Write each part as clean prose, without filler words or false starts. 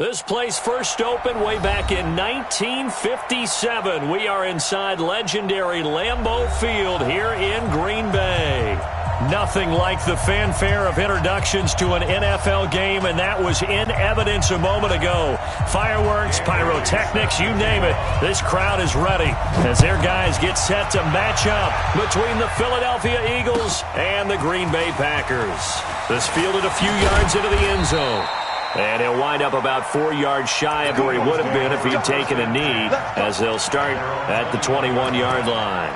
This place first opened way back in 1957. We are inside legendary Lambeau Field here in Green Bay. Nothing like the fanfare of introductions to an NFL game, and that was in evidence a moment ago. Fireworks, pyrotechnics, you name it. This crowd is ready as their guys get set to match up between the Philadelphia Eagles and the Green Bay Packers. This fielded a few yards into the end zone. And he'll wind up about 4 yards shy of where he would have been if he'd taken a knee, as they'll start at the 21-yard line.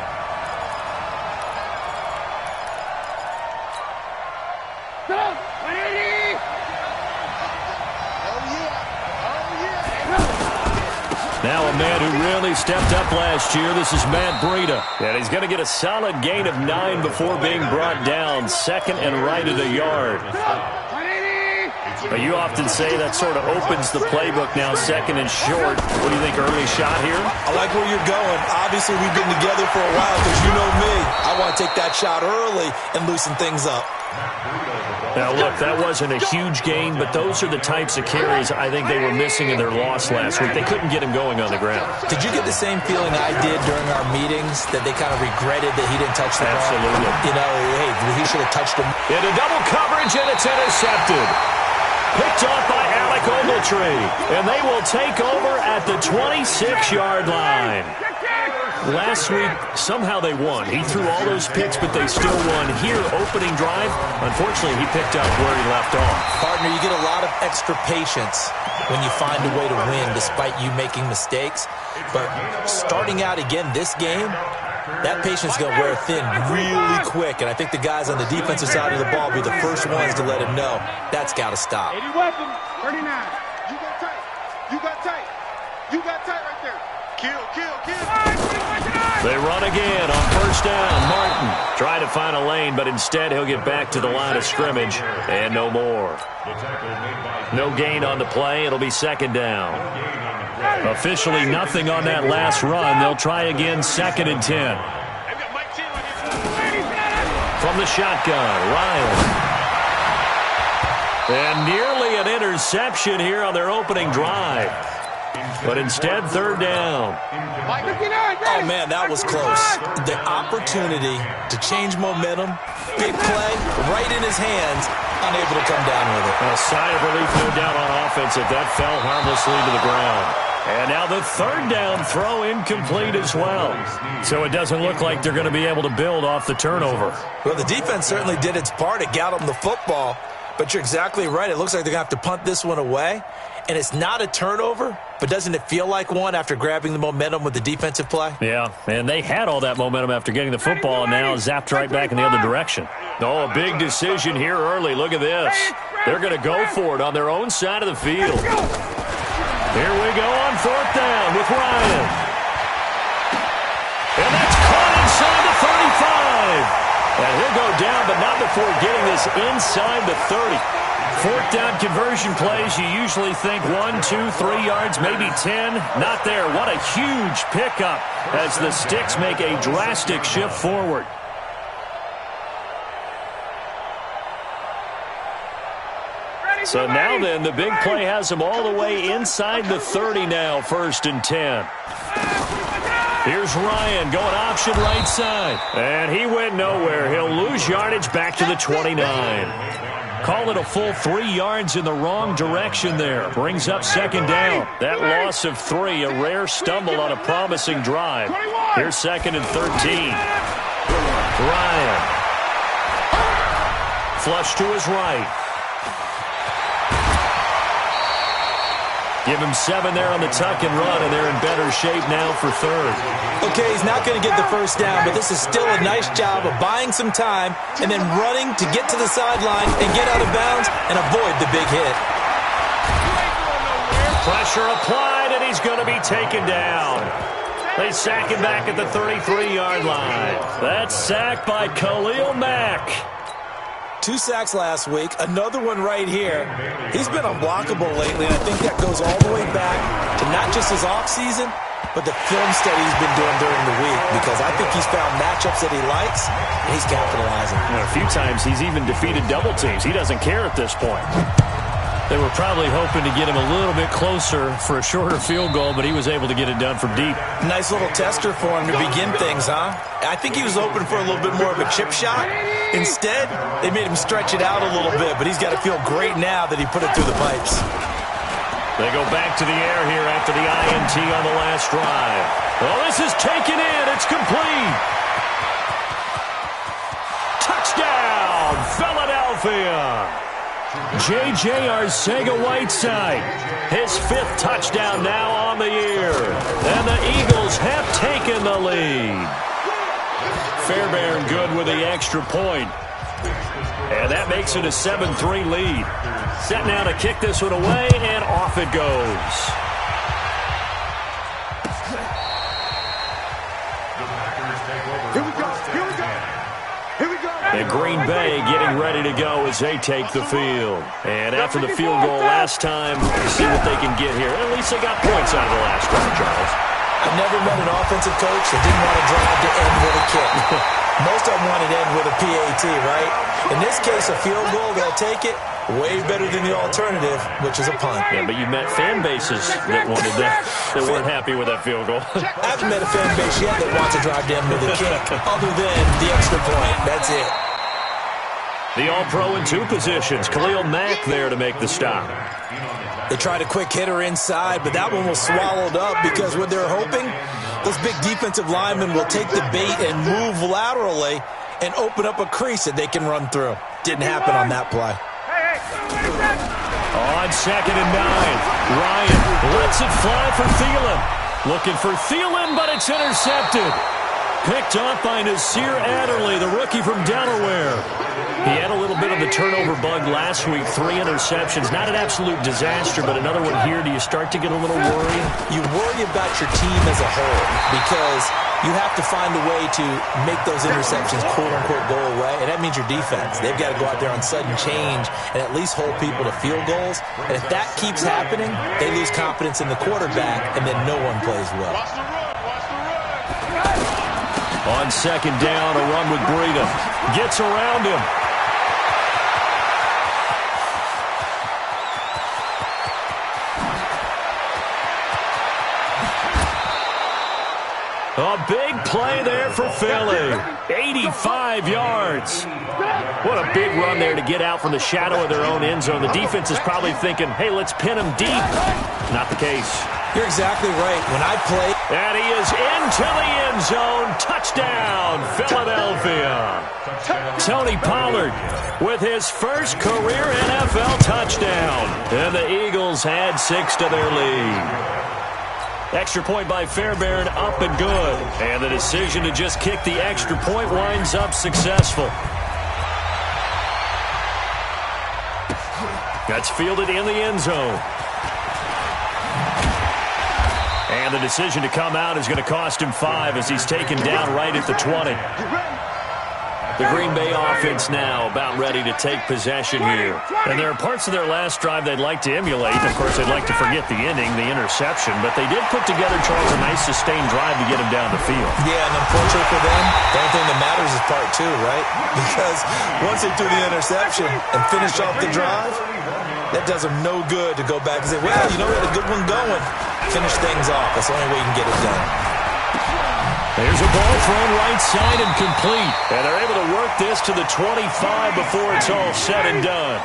Now a man who really stepped up last year. This is Matt Breida. And he's going to get a solid gain of 9 before being brought down. Second and right at a yard. But you often say that sort of opens the playbook now, second and short. What do you think, early shot here? I like where you're going. Obviously, we've been together for a while because you know me. I want to take that shot early and loosen things up. Now, look, that wasn't a huge gain, but those are the types of carries I think they were missing in their loss last week. They couldn't get him going on the ground. Did you get the same feeling I did during our meetings, that they kind of regretted that he didn't touch the ball? Absolutely. You know, hey, he should have touched him. Into double coverage, and it's intercepted. Picked off by Alec Ogletree, and they will take over at the 26-yard line. Last week, somehow they won. He threw all those picks, but they still won. Here, opening drive, unfortunately, he picked up where he left off. Partner, you get a lot of extra patience when you find a way to win despite you making mistakes. But starting out again this game, that patience is going to wear thin really quick, and I think the guys on the defensive side of the ball will be the first ones to let him know that's got to stop. 80 weapons, 39. You got tight. You got tight. You got tight right there. Kill, kill, kill. They run again on first down. Martin tried to find a lane, but instead he'll get back to the line of scrimmage, and no more. No gain on the play. It'll be second down. Officially nothing on that last run. They'll try again, second and 10. From the shotgun, Ryan. And nearly an interception here on their opening drive. But instead, third down. Oh, man, that was close. The opportunity to change momentum, big play, right in his hands, unable to come down with it. A sigh of relief, no doubt, on offense if that fell harmlessly to the ground. And now the third down throw incomplete as well. So it doesn't look like they're going to be able to build off the turnover. Well, the defense certainly did its part. It got them the football. But you're exactly right. It looks like they're going to have to punt this one away. And it's not a turnover, but doesn't it feel like one after grabbing the momentum with the defensive play? Yeah, and they had all that momentum after getting the football, and now zapped right back in the other direction. Oh, a big decision here early. Look at this. They're going to go for it on their own side of the field. Here we go on fourth down with Ryan. And that's caught inside the 35. And he'll go down, but not before getting this inside the 30. Fourth down conversion plays, you usually think 1, 2, 3 yards, maybe 10. Not there. What a huge pickup as the Sticks make a drastic shift forward. So now then, the big play has them all the way inside the 30 now, first and 10. Here's Ryan going option right side. And he went nowhere. He'll lose yardage back to the 29. Call it a full 3 yards in the wrong direction there. Brings up second down. That loss of 3, a rare stumble on a promising drive. Here's second and 13. Ryan. Flush to his right. Give him 7 there on the tuck and run, and they're in better shape now for third. Okay, he's not going to get the first down, but this is still a nice job of buying some time and then running to get to the sideline and get out of bounds and avoid the big hit. Pressure applied, and he's going to be taken down. They sack him back at the 33-yard line. That's sacked by Khalil Mack. 2 sacks last week, another one right here. He's been unblockable lately, and I think that goes all the way back to not just his offseason, but the film study he's been doing during the week, because I think he's found matchups that he likes, and he's capitalizing. A few times he's even defeated double teams. He doesn't care at this point. They were probably hoping to get him a little bit closer for a shorter field goal, but he was able to get it done from deep. Nice little tester for him to begin things, huh? I think he was hoping for a little bit more of a chip shot. Instead, they made him stretch it out a little bit, but he's got to feel great now that he put it through the pipes. They go back to the air here after the INT on the last drive. Well, this is taken in. It's complete. Touchdown, Philadelphia. J.J. Arcega-Whiteside, his 5th touchdown now on the year. And the Eagles have taken the lead. Fairbairn good with the extra point. And that makes it a 7-3 lead. Set now to kick this one away, and off it goes. Here we go. Here we go. Here we go. And Green Bay getting ready to go as they take the field. And after the field goal last time, see what they can get here. At least they got points out of the last drive, Charles. I've never met an offensive coach that didn't want to drive to end with a kick. Most of them wanted to end with a PAT, right? In this case, a field goal, they'll take it. Way better than the alternative, which is a punt. Yeah, but you met fan bases that wanted that, that weren't happy with that field goal. I haven't met a fan base yet that wants to drive to end with a kick, other than the extra point. That's it. The All-Pro in 2 positions. Khalil Mack there to make the stop. They tried a quick hitter inside, but that one was swallowed up because what they're hoping, those big defensive linemen will take the bait and move laterally and open up a crease that they can run through. Didn't happen on that play. On 2nd and 9, Ryan lets it fly for Thielen. Looking for Thielen, but it's intercepted. Picked up by Nasir Adderley, the rookie from Delaware. He had a little bit of the turnover bug last week, 3 interceptions. Not an absolute disaster, but another one here. Do you start to get a little worried? You worry about your team as a whole because you have to find a way to make those interceptions, quote-unquote, go away, and that means your defense. They've got to go out there on sudden change and at least hold people to field goals. And if that keeps happening, they lose confidence in the quarterback, and then no one plays well. On 2nd down, a run with Breida. Gets around him. A big play there for Philly. 85 yards. What a big run there to get out from the shadow of their own end zone. The defense is probably thinking, hey, let's pin them deep. Not the case. You're exactly right. When I play... And he is into the end zone. Touchdown, Philadelphia. Tony Pollard with his first career NFL touchdown. And the Eagles add 6 to their lead. Extra point by Fairbairn, up and good. And the decision to just kick the extra point winds up successful. That's fielded in the end zone. And the decision to come out is going to cost him 5 as he's taken down right at the 20. The Green Bay offense now about ready to take possession here. And there are parts of their last drive they'd like to emulate. Of course, they'd like to forget the ending, the interception. But they did put together, Charles, a nice sustained drive to get him down the field. Yeah, and unfortunately for them, the only thing that matters is part 2, right? Because once they do the interception and finish off the drive, that does them no good to go back and say, well, you know, we had a good one going. Finish things off. That's the only way you can get it done. There's a ball thrown right side and complete. And they're able to work this to the 25 before it's all said and done.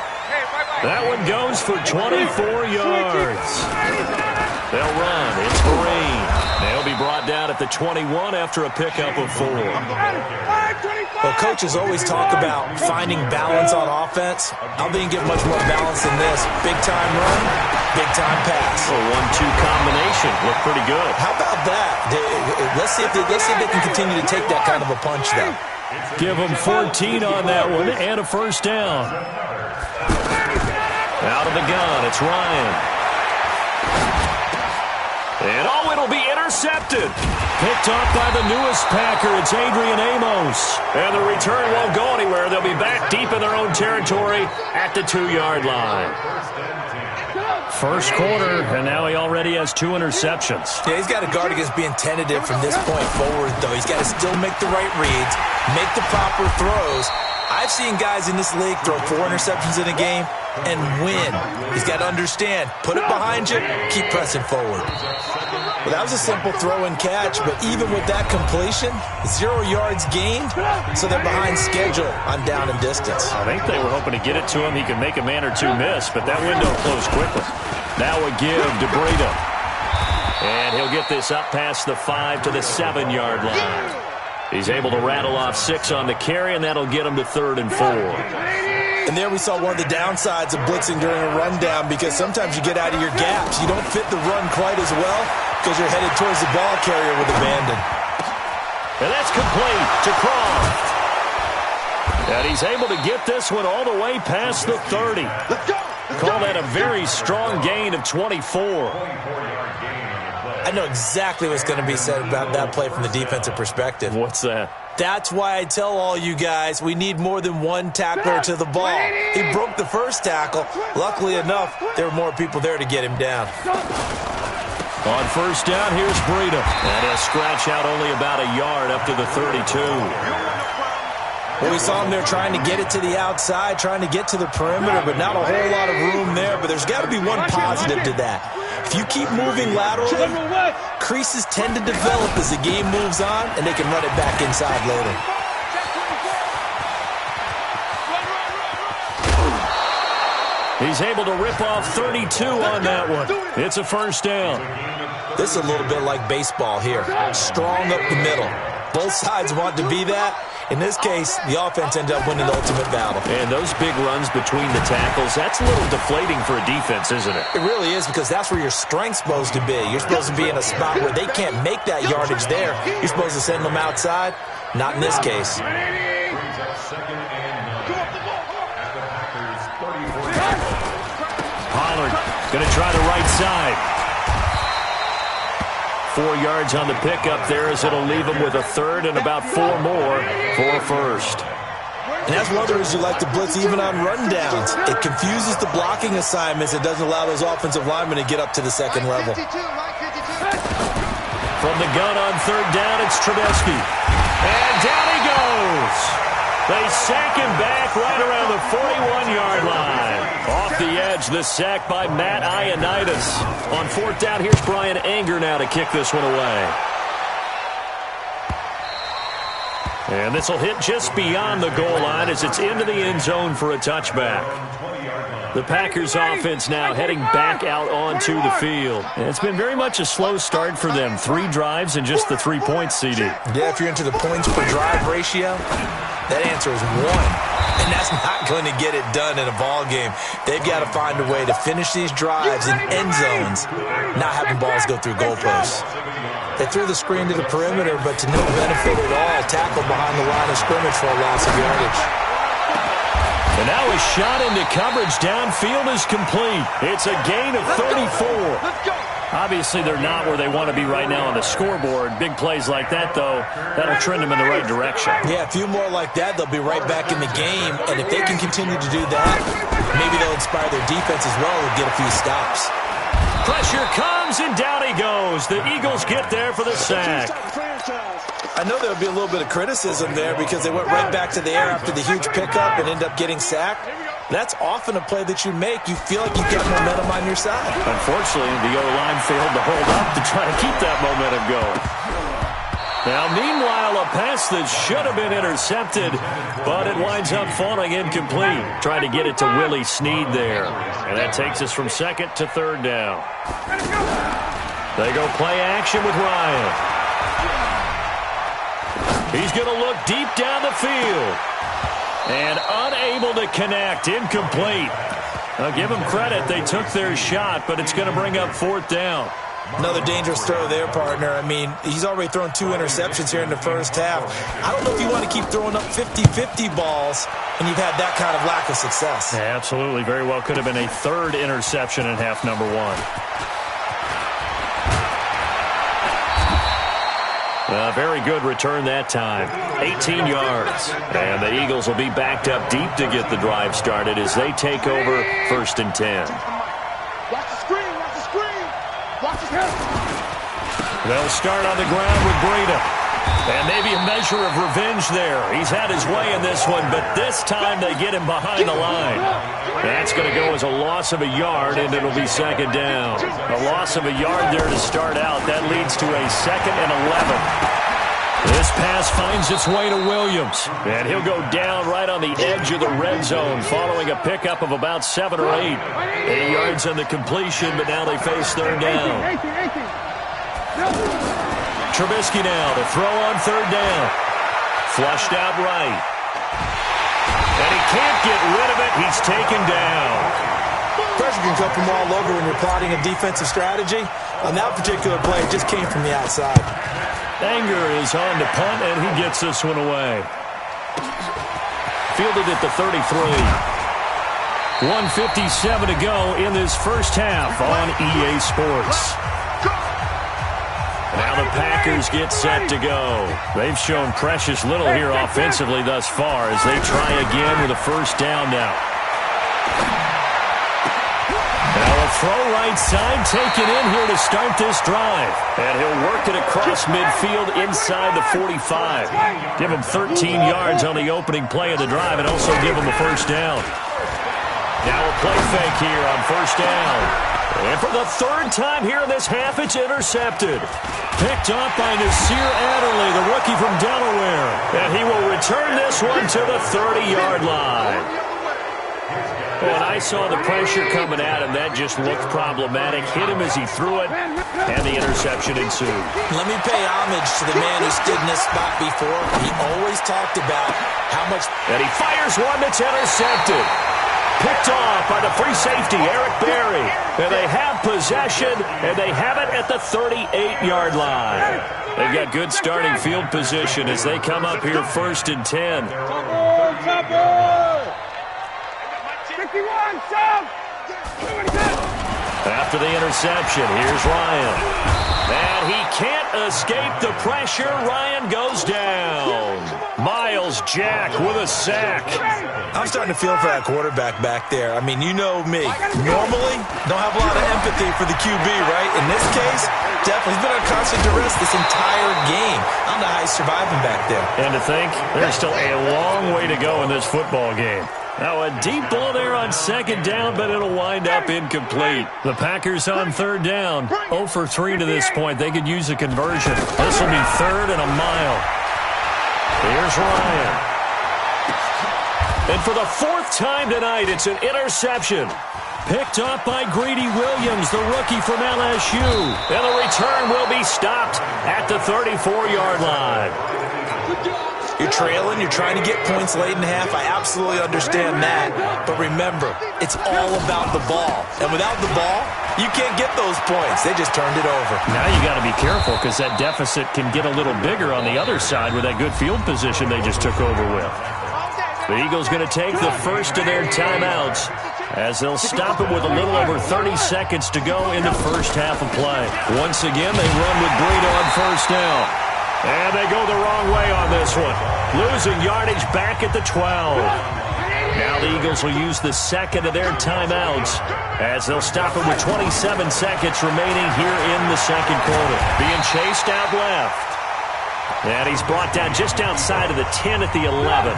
That one goes for 24 yards. They'll run. It's Green. They'll be brought down at the 21 after a pickup of 4. Well, coaches always talk about finding balance on offense. I don't think you get much more balance than this. Big-time run, big-time pass. A 1-2 combination. Looked pretty good. How about that? Let's see if they can continue to take that kind of a punch, though. Give them 14 on that one and a first down. Out of the gun, it's Ryan. And it'll be intercepted. Picked up by the newest Packer. It's Adrian Amos. And the return won't go anywhere. They'll be back deep in their own territory at the 2-yard line. First quarter, and now he already has 2 interceptions. Yeah, he's got to guard against being tentative from this point forward, though. He's got to still make the right reads, make the proper throws, I've seen guys in this league throw 4 interceptions in a game and win. He's got to understand, put it behind you, keep pressing forward. Well, that was a simple throw and catch, but even with that completion, 0 yards gained, so they're behind schedule on down and distance. I think they were hoping to get it to him. He could make a man or two miss, but that window closed quickly. Now a give to Breida. And he'll get this up past the 5 to the 7-yard line. He's able to rattle off 6 on the carry, and that'll get him to 3rd and 4. And there we saw one of the downsides of blitzing during a rundown, because sometimes you get out of your gaps. You don't fit the run quite as well because you're headed towards the ball carrier with abandon. And that's complete to Croft. And he's able to get this one all the way past the 30. Call that a very strong gain of 24. I know exactly what's going to be said about that play from the defensive perspective. What's that? That's why I tell all you guys we need more than one tackler to the ball. He broke the first tackle. Luckily enough, there were more people there to get him down. On first down, here's Breida. And he'll scratch out only about a yard up to the 32. Well, we saw him there trying to get it to the outside, trying to get to the perimeter, but not a whole lot of room there. But there's got to be one positive to that. If you keep moving laterally, creases tend to develop as the game moves on, and they can run it back inside later. He's able to rip off 32 on that one. It's a first down. This is a little bit like baseball here. Strong up the middle. Both sides want to be that. In this case, the offense ended up winning the ultimate battle. And those big runs between the tackles, that's a little deflating for a defense, isn't it? It really is, because that's where your strength's supposed to be. You're supposed to be in a spot where they can't make that yardage there. You're supposed to send them outside. Not in this case. Pollard going to try the right side. 4 yards on the pickup there, as it'll leave him with a 3rd and about 4 more for a first. And that's one of the reasons you like to blitz even on rundowns. It confuses the blocking assignments. It doesn't allow those offensive linemen to get up to the second level. From the gun on 3rd down, it's Trubisky. And down he goes. They sack him back right around the 41-yard line. Off the edge, the sack by Matt Ioannidis. On 4th down, here's Brian Anger now to kick this one away. And this will hit just beyond the goal line as it's into the end zone for a touchback. The Packers offense now heading back out onto the field. And it's been very much a slow start for them. 3 drives and just the 3 points, CD. Yeah, if you're into the points per drive ratio, that answer is 1. And that's not going to get it done in a ball game. They've got to find a way to finish these drives in end zones, not having balls go through goalposts. They threw the screen to the perimeter, but to no benefit at all. Tackled behind the line of scrimmage for a loss of yardage. And now a shot into coverage downfield is complete. It's a gain of 34. Obviously, they're not where they want to be right now on the scoreboard. Big plays like that, though, that'll trend them in the right direction. Yeah, a few more like that, they'll be right back in the game. And if they can continue to do that, maybe they'll inspire their defense as well and get a few stops. Pressure comes, and down he goes. The Eagles get there for the sack. I know there'll be a little bit of criticism there because they went right back to the air after the huge pickup and end up getting sacked. That's often a play that you make. You feel like you've got momentum on your side. Unfortunately, the O-line failed to hold up to try to keep that momentum going. Now, meanwhile, a pass that should have been intercepted, but it winds up falling incomplete. Trying to get it to Willie Snead there. And that takes us from 2nd to 3rd down. They go play action with Ryan. He's going to look deep down the field. And unable to connect. Incomplete. I'll give them credit. They took their shot, but it's going to bring up 4th down. Another dangerous throw there, partner. I mean, he's already thrown 2 interceptions here in the first half. I don't know if you want to keep throwing up 50-50 balls, and you've had that kind of lack of success. Yeah, absolutely. Very well could have been a 3rd interception in half number 1. A very good return that time. 18 yards. And the Eagles will be backed up deep to get the drive started as they take over 1st and 10. Watch the screen, watch the screen. Watch the screen. They'll start on the ground with Breida. And maybe a measure of revenge there. He's had his way in this one, but this time they get him behind the line. That's going to go as a loss of a yard, and it'll be second down. A loss of a yard there to start out. That leads to a 2nd and 11. This pass finds its way to Williams, and he'll go down right on the edge of the red zone following a pickup of about 7 or 8. 8 yards on the completion, but now they face third down. Trubisky now to throw on third down. Flushed out right. And he can't get rid of it. He's taken down. Pressure can come from all over when you're plotting a defensive strategy. On that particular play, it just came from the outside. Anger is on to punt, and he gets this one away. Fielded at the 33. 1:57 to go in this first half on EA Sports. Now the Packers get set to go. They've shown precious little here offensively thus far as they try again with a first down now. Now a throw right side taken in here to start this drive. And he'll work it across midfield inside the 45. Give him 13 yards on the opening play of the drive and also give him a first down. Now a play fake here on first down. And for the third time here in this half, it's intercepted. Picked up by Nasir Adderley, the rookie from Delaware. And he will return this one to the 30-yard line. When I saw the pressure coming at him, that just looked problematic. Hit him as he threw it, and the interception ensued. Let me pay homage to the man who stood in this spot before. He always talked about how much... And he fires one that's intercepted. Picked off by the free safety, Eric Berry. And they have possession, and they have it at the 38-yard line. They've got good starting field position as they come up here 1st and 10. After the interception, here's Ryan. And he can't escape the pressure. Ryan goes down. Miles Jack with a sack. I'm starting to feel for that quarterback back there. I mean, you know me. Normally, don't have a lot of empathy for the QB, right? In this case, definitely he's been on constant duress this entire game. I don't know how he's surviving back there. And to think, there's still a long way to go in this football game. Now a deep ball there on second down, but it'll wind up incomplete. The Packers on third down. 0 for 3 to this point. They could use a conversion. This will be 3rd and a mile. Here's Ryan. And for the 4th time tonight, it's an interception. Picked up by Greedy Williams, the rookie from LSU. And the return will be stopped at the 34-yard line. You're trailing, you're trying to get points late in half. I absolutely understand that. But remember, it's all about the ball. And without the ball, you can't get those points. They just turned it over. Now you got to be careful because that deficit can get a little bigger on the other side with that good field position they just took over with. The Eagles going to take the first of their timeouts as they'll stop it with a little over 30 seconds to go in the first half of play. Once again, they run with Breida on first down. And they go the wrong way on this one. Losing yardage back at the 12. Now the Eagles will use the second of their timeouts as they'll stop it with 27 seconds remaining here in the second quarter. Being chased out left. And he's brought down just outside of the 10 at the 11.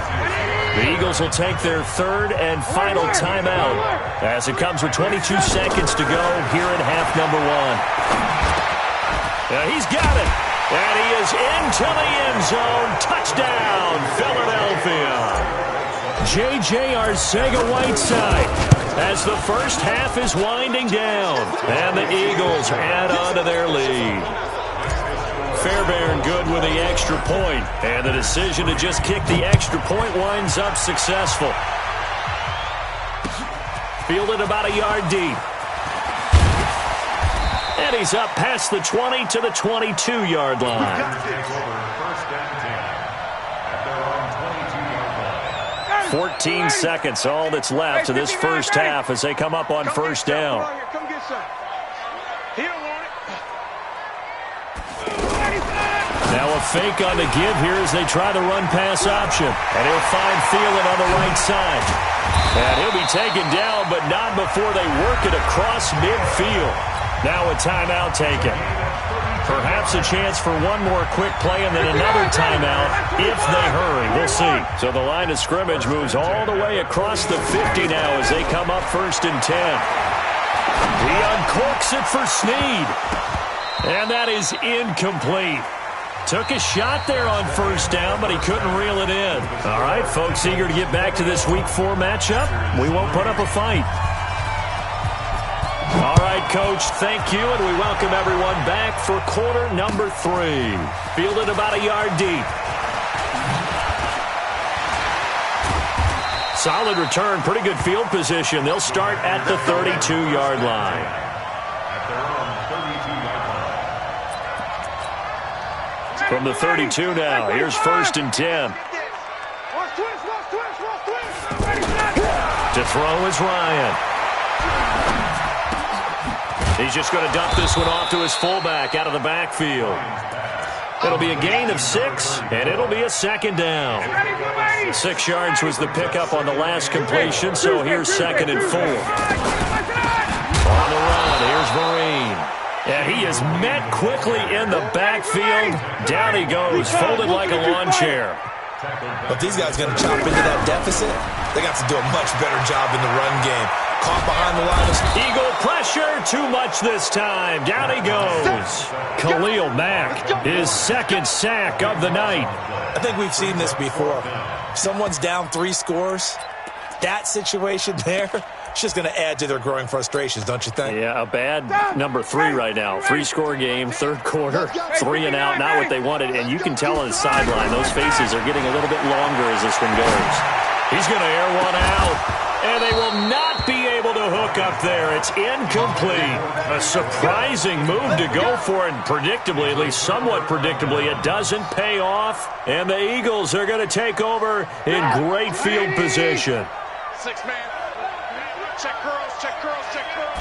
The Eagles will take their third and final timeout as it comes with 22 seconds to go here in half number 1. He's got it. And he is into the end zone. Touchdown, Philadelphia. J.J. Arcega-Whiteside as the first half is winding down. And the Eagles add on to their lead. Fairbairn good with the extra point. And the decision to just kick the extra point winds up successful. Fielded about a yard deep. And he's up past the 20 to the 22-yard line. 14 seconds, all that's left to this first half as they come up on first down. Now a fake on the give here as they try the run-pass option. And he'll find Thielen on the right side. And he'll be taken down, but not before they work it across midfield. Now a timeout taken. Perhaps a chance for one more quick play and then another timeout if they hurry. We'll see. So the line of scrimmage moves all the way across the 50 now as they come up 1st and 10. He uncorks it for Snead. And that is incomplete. Took a shot there on 1st down, but he couldn't reel it in. All right, folks, eager to get back to this Week 4 matchup. We won't put up a fight. All right, Coach, thank you, and we welcome everyone back for quarter number 3. Fielded about a yard deep. Solid return, pretty good field position. They'll start at the 32-yard line. From the 32 now, here's 1st and 10. To throw is Ryan. He's just going to dump this one off to his fullback out of the backfield. It'll be a gain of 6, and it'll be a 2nd down. 6 yards was the pickup on the last completion, so here's 2nd and 4. On the run, here's Marine. And he is met quickly in the backfield. Down he goes, folded like a lawn chair. But these guys going to chop into that deficit. They got to do a much better job in the run game. Caught behind the line. Eagle pressure, too much this time. Down he goes. Khalil Mack, his 2nd sack of the night. I think we've seen this before. Someone's down 3 scores. That situation there, it's just going to add to their growing frustrations, don't you think? Yeah, a bad number 3 right now. 3-score game, 3rd quarter, 3 and out, not what they wanted. And you can tell on the sideline, those faces are getting a little bit longer as this one goes. He's going to air one out, and they will not be able to hook up there. It's incomplete. A surprising move to go for it, and predictably, at least somewhat predictably, it doesn't pay off. And the Eagles are going to take over in great field position. 6-man. Check curls, check curls, check curls.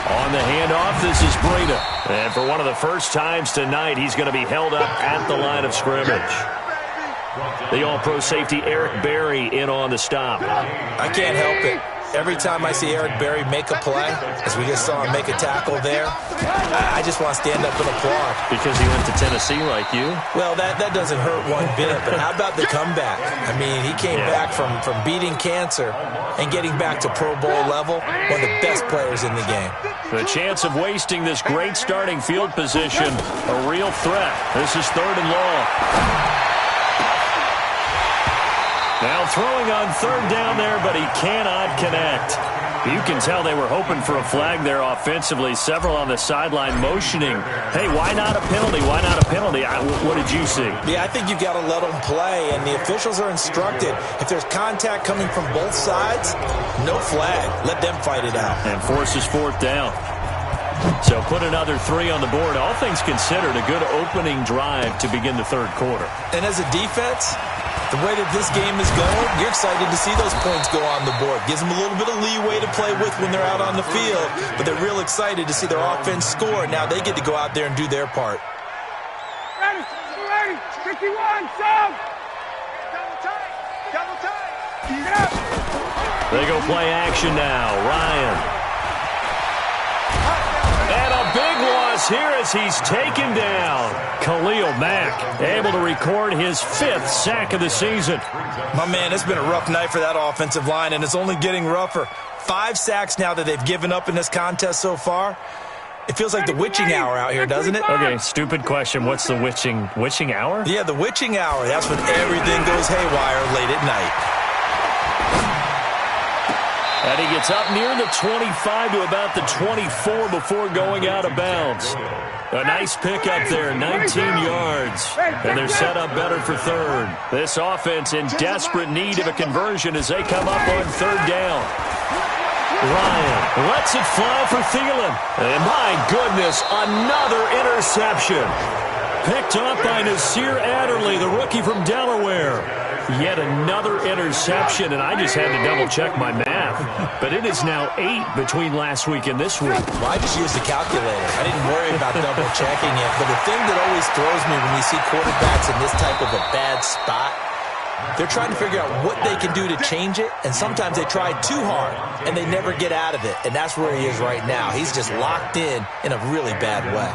On the handoff, this is Breda. And for one of the first times tonight, he's going to be held up at the line of scrimmage. The all-pro safety Eric Berry in on the stop. I can't help it. Every time I see Eric Berry make a play, as we just saw him make a tackle there, I just want to stand up and applaud. Because he went to Tennessee like you? Well, that doesn't hurt one bit, but how about the comeback? I mean, he came back from beating cancer and getting back to Pro Bowl level, one of the best players in the game. The chance of wasting this great starting field position, a real threat. This is 3rd and long. Now throwing on 3rd down there, but he cannot connect. You can tell they were hoping for a flag there offensively. Several on the sideline motioning. Hey, why not a penalty? Why not a penalty? What did you see? Yeah, I think you've got to let them play, and the officials are instructed. If there's contact coming from both sides, no flag. Let them fight it out. And forces 4th down. So put another 3 on the board. All things considered, a good opening drive to begin the 3rd quarter. And as a defense, the way that this game is going, you're excited to see those points go on the board. Gives them a little bit of leeway to play with when they're out on the field, but they're real excited to see their offense score. Now they get to go out there and do their part. Ready, 51, sub. Double tight, double tight. Get up. They go play action now. Ryan. And a big loss here as he's taken down. Khalil Mack able to record his 5th sack of the season. My man, it's been a rough night for that offensive line, and it's only getting rougher. 5 sacks now that they've given up in this contest so far. It feels like the witching hour out here, doesn't it? Okay, stupid question. What's the witching hour? Yeah, the witching hour. That's when everything goes haywire late at night. And he gets up near the 25 to about the 24 before going out of bounds. A nice pickup there, 19 yards. And they're set up better for 3rd. This offense in desperate need of a conversion as they come up on 3rd down. Ryan lets it fly for Thielen. And my goodness, another interception. Picked up by Nasir Adderley, the rookie from Delaware. Yet another interception, and I just had to double-check my math. But it is now 8 between last week and this week. Well, I just used the calculator. I didn't worry about double-checking it. But the thing that always throws me when you see quarterbacks in this type of a bad spot They're trying to figure out what they can do to change it, and sometimes they try too hard, and they never get out of it, and that's where he is right now. He's just locked in a really bad way.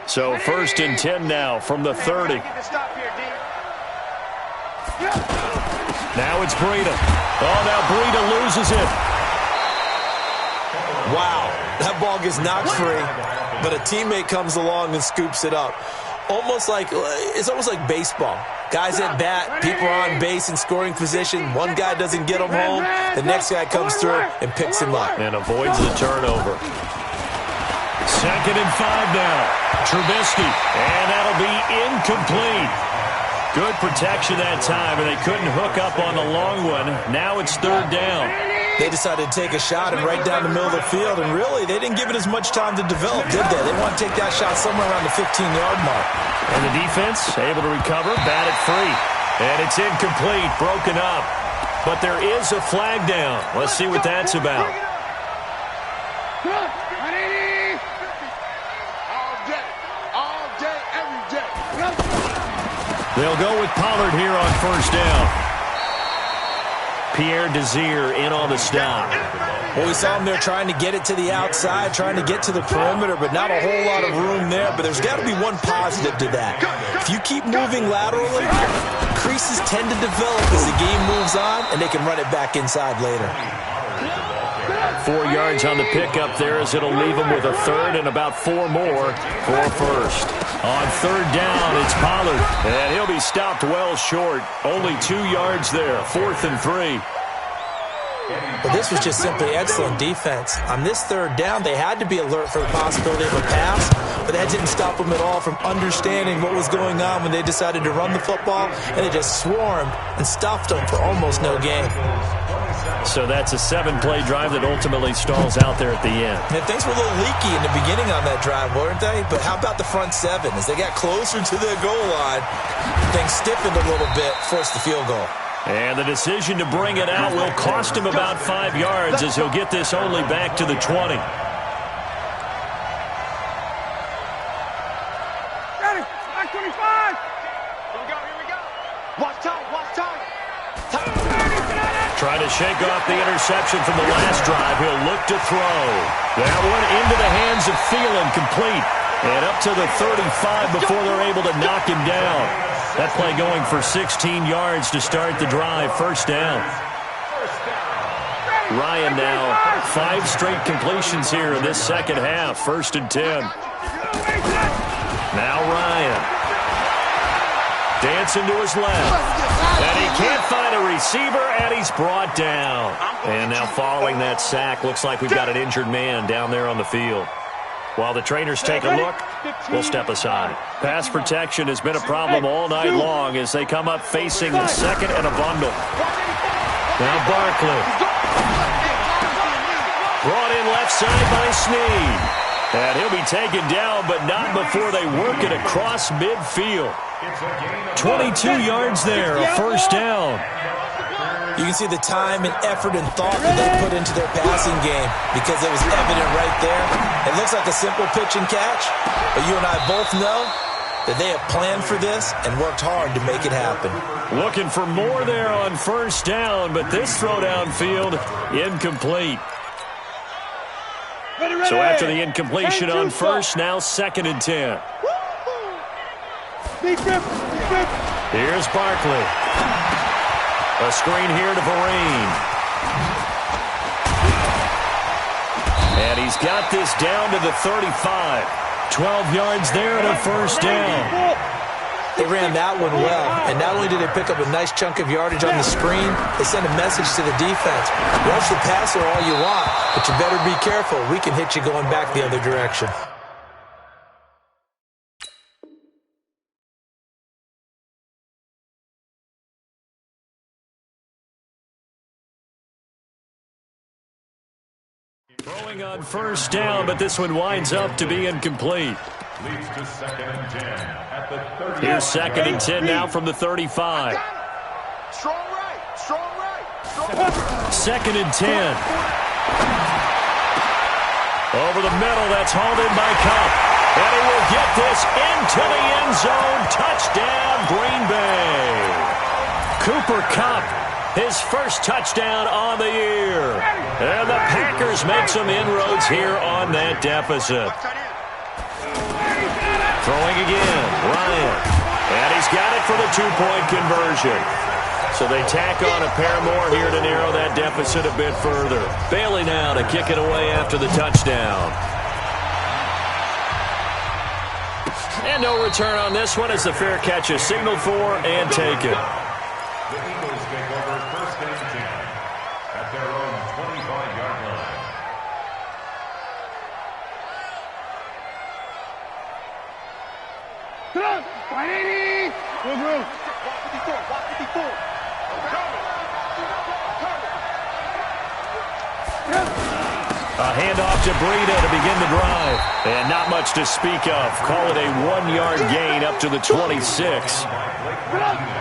So 1st and 10 now from the 30. Now it's Breida. Oh, now Breida loses it. Wow, that ball gets knocked free, but a teammate comes along and scoops it up. It's almost like baseball. Guys at bat, people are on base in scoring position. One guy doesn't get him home. The next guy comes through and picks him up. And avoids the turnover. 2nd and 5 now. Trubisky, and that'll be incomplete. Good protection that time, and they couldn't hook up on the long one. Now it's 3rd down. They decided to take a shot and right down the middle of the field, and really, they didn't give it as much time to develop, did they? They want to take that shot somewhere around the 15-yard mark. And the defense able to recover, bat it free. And it's incomplete, broken up. But there is a flag down. Let's see what that's about. They'll go with Pollard here on 1st down. Pierre Desir in on the stop. Well, we saw him there trying to get it to the outside, trying to get to the perimeter, but not a whole lot of room there. But there's got to be one positive to that. If you keep moving laterally, creases tend to develop as the game moves on, and they can run it back inside later. 4 yards on the pickup there as it'll leave them with a 3rd and about 4 more for 1st. On 3rd down, it's Pollard, and he'll be stopped well short. Only 2 yards there, 4th and 3. But this was just simply excellent defense. On this 3rd down, they had to be alert for the possibility of a pass, but that didn't stop them at all from understanding what was going on when they decided to run the football, and they just swarmed and stuffed them for almost no gain. So that's a 7-play drive that ultimately stalls out there at the end. And things were a little leaky in the beginning on that drive, weren't they? But how about the front 7? As they got closer to the goal line, things stiffened a little bit, forced the field goal. And the decision to bring it out will cost him about 5 yards as he'll get this only back to the 20. Ready, 25. Here we go. Watch time. Trying to shake off the interception from the last drive. He'll look to throw. That one into the hands of Thielen, complete. And up to the 35 before they're able to knock him down. That play going for 16 yards to start the drive. 1st down. Ryan now 5 straight completions here in this 2nd half. 1st and 10. Now Ryan. Dancing to his left. And he can't find a receiver, and he's brought down. And now following that sack, looks like we've got an injured man down there on the field. While the trainers take a look, we'll step aside. Pass protection has been a problem all night long as they come up facing the 2nd and a bundle. Now Barkley. Brought in left side by Snead. And he'll be taken down, but not before they work it across midfield. 22 yards there, a 1st down. You can see the time and effort and thought that they put into their passing game because it was evident right there. It looks like a simple pitch and catch, but you and I both know that they have planned for this and worked hard to make it happen. Looking for more there on 1st down, but this throw downfield, incomplete. So after the incompletion on 1st, now 2nd and 10. Here's Barkley. A screen here to Vereen. And he's got this down to the 35. 12 yards there and a 1st down. They ran that one well, and not only did they pick up a nice chunk of yardage on the screen, they sent a message to the defense. Rush the passer all you want, but you better be careful. We can hit you going back the other direction. Throwing on 1st down, but this one winds up to be incomplete. Leads to 2nd and 10 at the 30. Here's 2nd and 10 now from the 35. Strong right. 2nd and 10. Over the middle, that's hauled in by Kupp. And he will get this into the end zone. Touchdown, Green Bay. Cooper Kupp, his first touchdown on the year. And the Packers make some inroads here on that deficit. Throwing again, Ryan. And he's got it for the two-point conversion. So they tack on a pair more here to narrow that deficit a bit further. Bailey now to kick it away after the touchdown. And no return on this one as the fair catch is signaled for and taken. The Eagles take over first and 10 at their own 25-yard line. Come on, 180. Good move. 154, 154. A handoff to Breida to begin the drive. And not much to speak of. Call it a 1-yard gain up to the 26.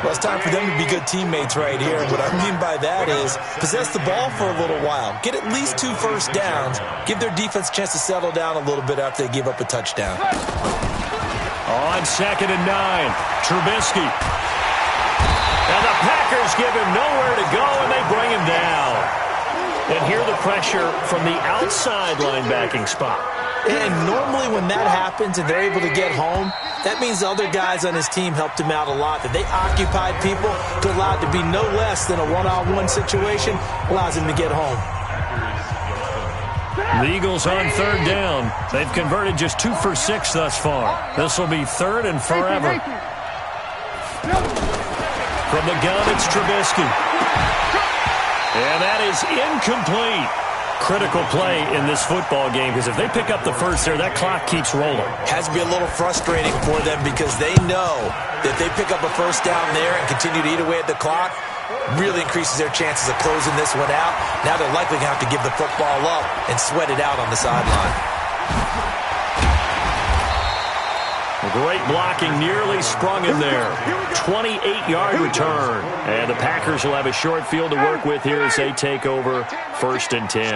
Well, it's time for them to be good teammates right here. And what I mean by that is possess the ball for a little while. Get at least 2 first downs. Give their defense a chance to settle down a little bit after they give up a touchdown. On 2nd and 9, Trubisky. And the Packers give him nowhere to go, and they bring him down. And here the pressure from the outside linebacking spot. And normally when that happens and they're able to get home, that means the other guys on his team helped him out a lot. That they occupied people to allow it to be no less than a one-on-one situation, allows him to get home. The Eagles on 3rd down. They've converted just 2 for 6 thus far. This will be 3rd and forever. From the gun, it's Trubisky. And that is incomplete. Critical play in this football game because if they pick up the first there, that clock keeps rolling. Has to be a little frustrating for them because they know that if they pick up a first down there and continue to eat away at the clock, really increases their chances of closing this one out. Now they're likely going to have to give the football up and sweat it out on the sideline. Great blocking, nearly sprung him there. 28-yard return. And the Packers will have a short field to work with here as they take over 1st and 10.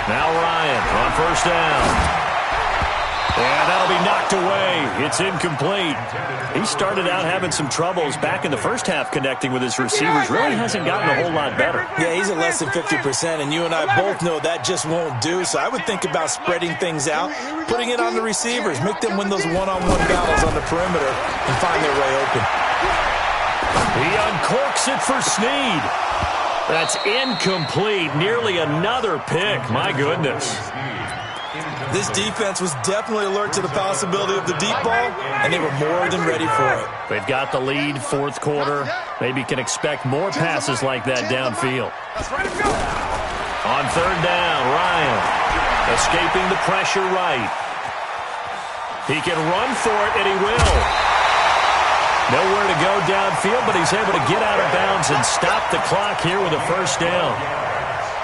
Now Ryan on 1st down. And that'll be knocked away. It's incomplete. He started out having some troubles back in the first half connecting with his receivers. Really hasn't gotten a whole lot better. Yeah, he's at less than 50%, and you and I both know that just won't do. So I would think about spreading things out, putting it on the receivers, make them win those one-on-one battles on the perimeter and find their way open. He uncorks it for Snead. That's incomplete. Nearly another pick. My goodness. This defense was definitely alert to the possibility of the deep ball, and they were more than ready for it. They've got the lead, 4th quarter. Maybe can expect more passes like that downfield. On 3rd down, Ryan escaping the pressure right. He can run for it, and he will. Nowhere to go downfield, but he's able to get out of bounds and stop the clock here with a first down.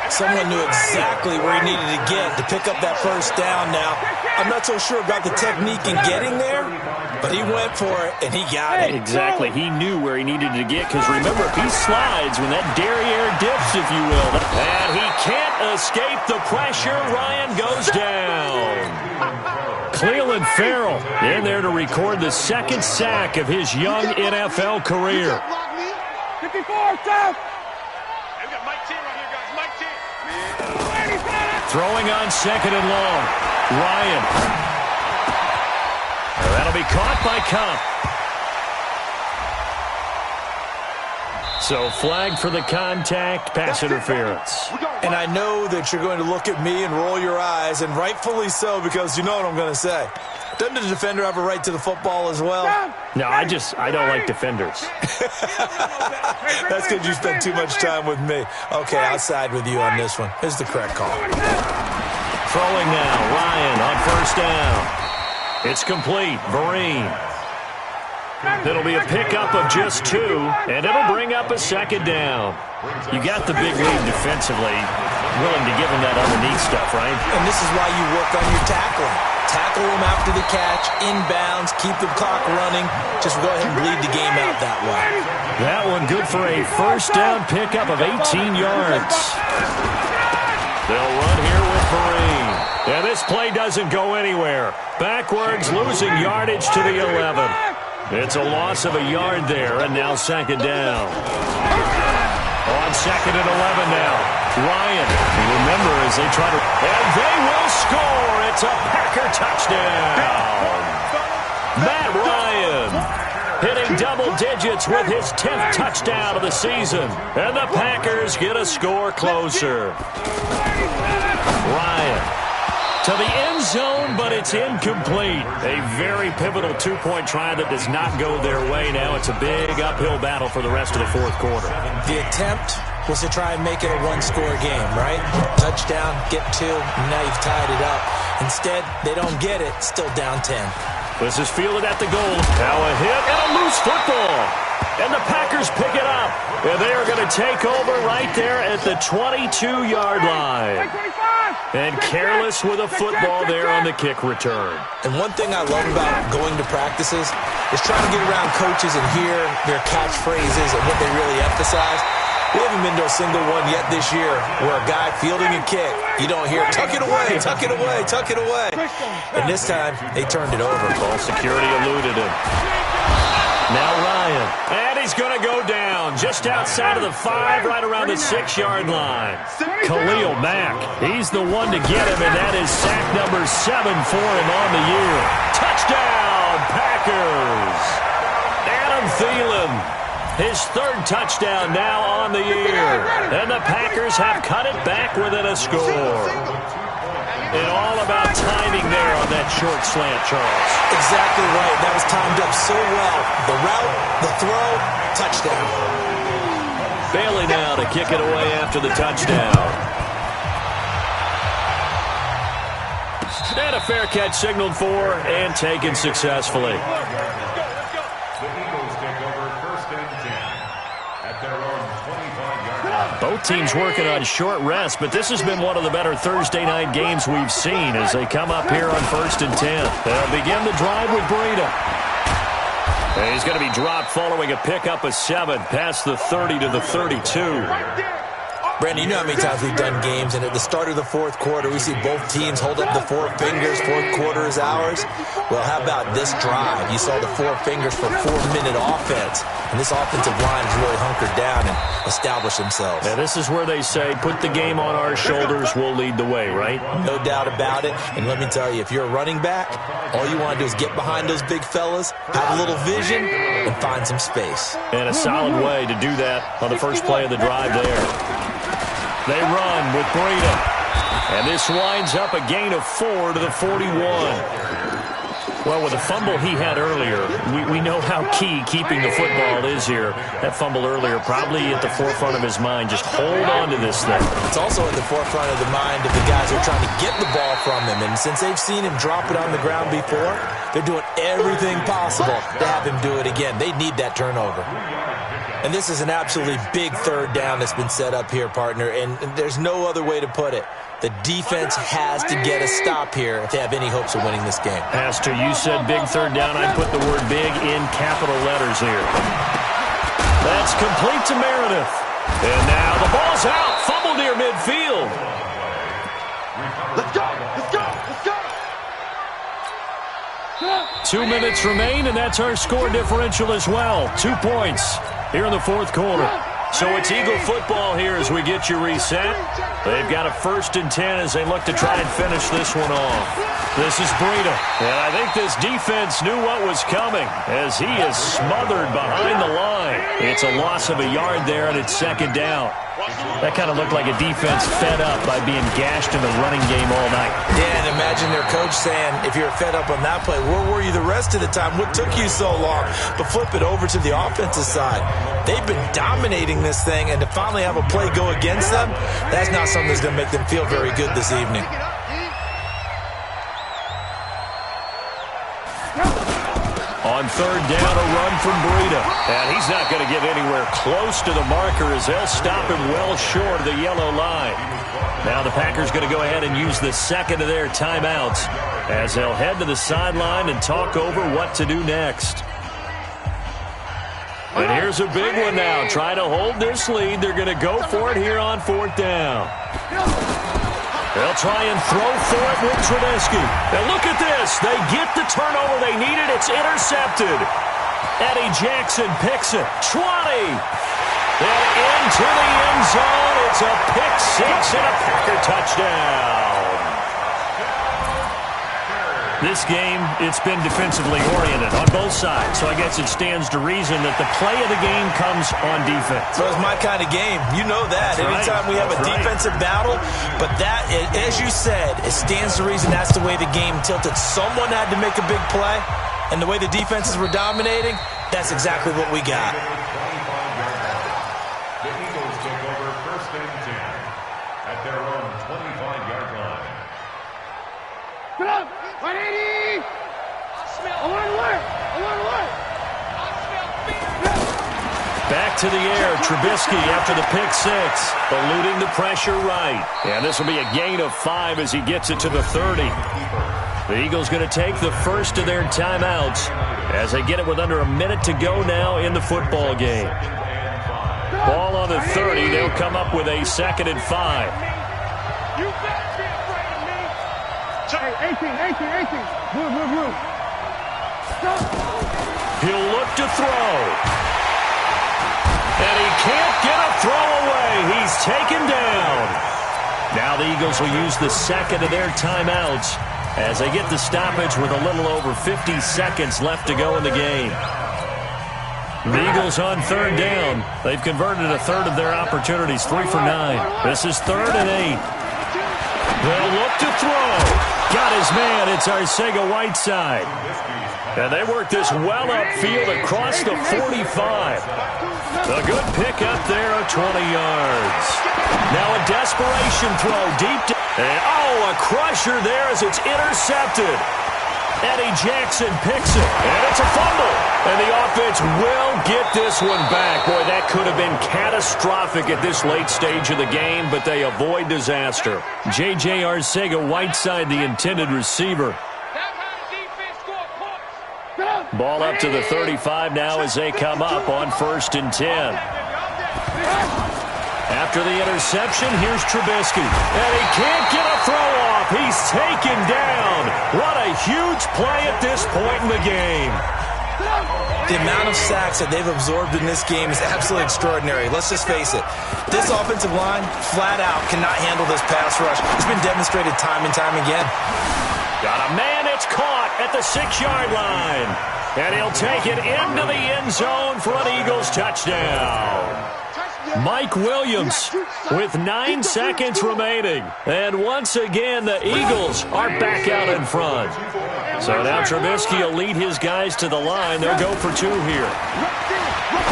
Someone knew exactly where he needed to get to pick up that first down now. I'm not so sure about the technique in getting there, but he went for it, and he got it. Exactly. He knew where he needed to get, because remember, if he slides when that derriere dips, if you will, and he can't escape the pressure, Ryan goes down. Cleveland Farrell in there to record the 2nd sack of his young NFL career. 54, stop! Throwing on 2nd and long. Ryan. That'll be caught by Kupp. So flag for the contact, pass interference. And I know that you're going to look at me and roll your eyes, and rightfully so, because you know what I'm going to say. Doesn't the defender have a right to the football as well? No, I don't like defenders. That's because you spend too much time with me. Okay, I'll side with you on this one. Here's the correct call. Throwing now, Ryan on 1st down. It's complete, Vereen. It'll be a pickup of just 2, and it'll bring up a 2nd down. You got the big lead defensively, willing to give him that underneath stuff, right? And this is why you work on your tackling. Tackle him after the catch, inbounds, keep the clock running. Just go ahead and bleed the game out that way. That one good for a first down pickup of 18 yards. They'll run here with Marine. And this play doesn't go anywhere. Backwards, losing yardage to the 11. It's a loss of a yard there, and now second down. On second and 11 now. Ryan, remember as they try to... And they will score. It's a Packer touchdown. Matt Ryan hitting double digits with his 10th touchdown of the season. And the Packers get a score closer. Ryan to the end zone, but it's incomplete. A very pivotal two-point try that does not go their way. Now it's a big uphill battle for the rest of the fourth quarter. The attempt was to try and make it a one-score game, right? Touchdown, get two, and now you've tied it up. Instead, they don't get it, still down 10. This is fielded at the goal. Now a hit and a loose football. And the Packers pick it up. And they are going to take over right there at the 22-yard line. And careless with a football there on the kick return. And one thing I love about going to practices is trying to get around coaches and hear their catchphrases and what they really emphasize. We haven't been to a single one yet this year where a guy fielding a kick, you don't hear, tuck it away, tuck it away, tuck it away. And this time, they turned it over. Ball security eluded him. Now Ryan. And he's going to go down just outside of the 5, right around the 6-yard line. Khalil Mack, he's the one to get him, and that is sack number 7 for him on the year. Touchdown, Packers. Adam Thielen, his 3rd touchdown now on the year. And the Packers have cut it back within a score. And all about timing there on that short slant, Charles. Exactly right. That was timed up so well. The route, the throw, touchdown. Bailey now to kick it away after the touchdown. And a fair catch signaled for and taken successfully. The Eagles take over 1st and 10 at their own 25-yard line. Both teams working on short rest, but this has been one of the better Thursday night games we've seen as they come up here on 1st and 10. They'll begin the drive with Breida. And he's going to be dropped following a pickup of 7 past the 30 to the 32. Brandon, you know how many times we've done games, and at the start of the fourth quarter, we see both teams hold up the 4 fingers, fourth quarter is ours. Well, how about this drive? You saw the 4 fingers for 4-minute offense, and this offensive line has really hunkered down and established themselves. Yeah, this is where they say, put the game on our shoulders, we'll lead the way, right? No doubt about it, and let me tell you, if you're a running back, all you want to do is get behind those big fellas, have a little vision, and find some space. And a solid way to do that on the first play of the drive there. They run with Breida. And this winds up a gain of 4 to the 41. Well, with the fumble he had earlier, we know how key keeping the football is here. That fumble earlier probably at the forefront of his mind. Just hold on to this thing. It's also at the forefront of the mind of the guys who are trying to get the ball from him. And since they've seen him drop it on the ground before, they're doing everything possible to have him do it again. They need that turnover. And this is an absolutely big 3rd down that's been set up here, partner, and there's no other way to put it. The defense has to get a stop here if they have any hopes of winning this game. Pastor, you said big 3rd down. I'd put the word big in capital letters here. That's complete to Meredith. And now the ball's out. Fumble near midfield. Let's go! Let's go! Let's go! 2 minutes remain, and that's our score differential as well. 2 points here in the fourth quarter. So it's Eagle football here as we get you reset. They've got a 1st and 10 as they look to try and finish this one off. This is Breida. And I think this defense knew what was coming as he is smothered behind the line. It's a loss of a yard there, and it's 2nd down. That kind of looked like a defense fed up by being gashed in the running game all night. Yeah, and imagine their coach saying, if you're fed up on that play, where were you the rest of the time? What took you so long? But flip it over to the offensive side. They've been dominating this thing, and to finally have a play go against them, that's not something that's going to make them feel very good this evening. On 3rd down, a run from Breida. And he's not going to get anywhere close to the marker as they'll stop him well short of the yellow line. Now the Packers going to go ahead and use the 2nd of their timeouts as they'll head to the sideline and talk over what to do next. And here's a big one now. Trying to hold this lead. They're going to go for it here on 4th down. They'll try and throw for it with Trubisky. And look at this. They get the turnover they needed. It's intercepted. Eddie Jackson picks it. 20. And into the end zone. It's a pick six and a Packer touchdown. This game, it's been defensively oriented on both sides, so I guess it stands to reason that the play of the game comes on defense. So it's my kind of game. You know that. That's Anytime right. we have a That's defensive battle, but that, as you said, it stands to reason that's the way the game tilted. Someone had to make a big play, and the way the defenses were dominating, that's exactly what we got. The Eagles take over first and 10 at their own 25-yard line. Get up! 180! I want to work! Back to the air, Trubisky after the pick six, eluding the pressure right. And this will be a gain of 5 as he gets it to the 30. The Eagles going to take the first of their timeouts as they get it with under a minute to go now in the football game. Ball on the 30. They'll come up with a 2nd and 5. You better be afraid of me! Hey, 18. Blue. Stop! He'll look to throw. And he can't get a throw away. He's taken down. Now the Eagles will use the second of their timeouts as they get the stoppage with a little over 50 seconds left to go in the game. The Eagles on 3rd down. They've converted a third of their opportunities, 3 for 9. This is 3rd and 8. They'll look to throw. Got his man. It's Arcega-Whiteside. And they work this well upfield across the 45. A good pick up there of 20 yards. Now a desperation throw deep. And a crusher there as it's intercepted. Eddie Jackson picks it. And it's a fumble. And the offense will get this one back. Boy, that could have been catastrophic at this late stage of the game, but they avoid disaster. J.J. Arcega-Whiteside, the intended receiver. Ball up to the 35 now as they come up on 1st and 10. After the interception, here's Trubisky. And he can't get a throw off. He's taken down. What a huge play at this point in the game. The amount of sacks that they've absorbed in this game is absolutely extraordinary. Let's just face it. This offensive line, flat out, cannot handle this pass rush. It's been demonstrated time and time again. Got a man, it's caught at the 6-yard line. And he'll take it into the end zone for an Eagles touchdown. Mike Williams with 9 seconds remaining. And once again, the Eagles are back out in front. So now Trubisky will lead his guys to the line. They'll go for 2 here.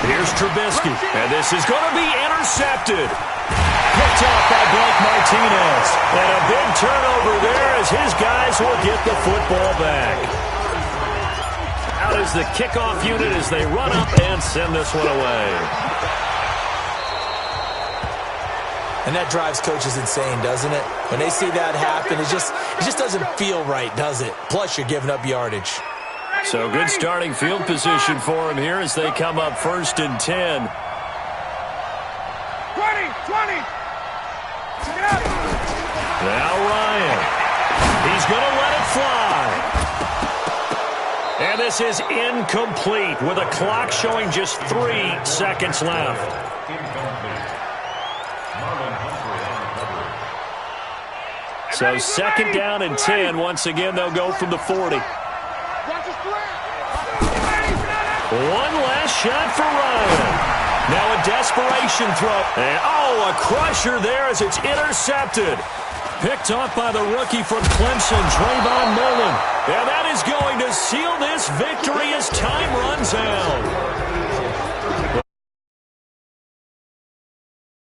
Here's Trubisky. And this is going to be intercepted. Picked off by Blake Martinez. And a big turnover there as his guys will get the football back. Out is the kickoff unit as they run up and send this one away. And that drives coaches insane, doesn't it? When they see that happen, it just doesn't feel right, does it? Plus, you're giving up yardage. So good starting field position for him here as they come up 1st and 10. 20! Now Ryan. He's going to let it fly. And this is incomplete with a clock showing just 3 seconds left. So 2nd down and 10. Once again, they'll go from the 40. One last shot for Ryan. Now a desperation throw. And a crusher there as it's intercepted. Picked off by the rookie from Clemson, Trayvon Mullen. And that is going to seal this victory as time runs out.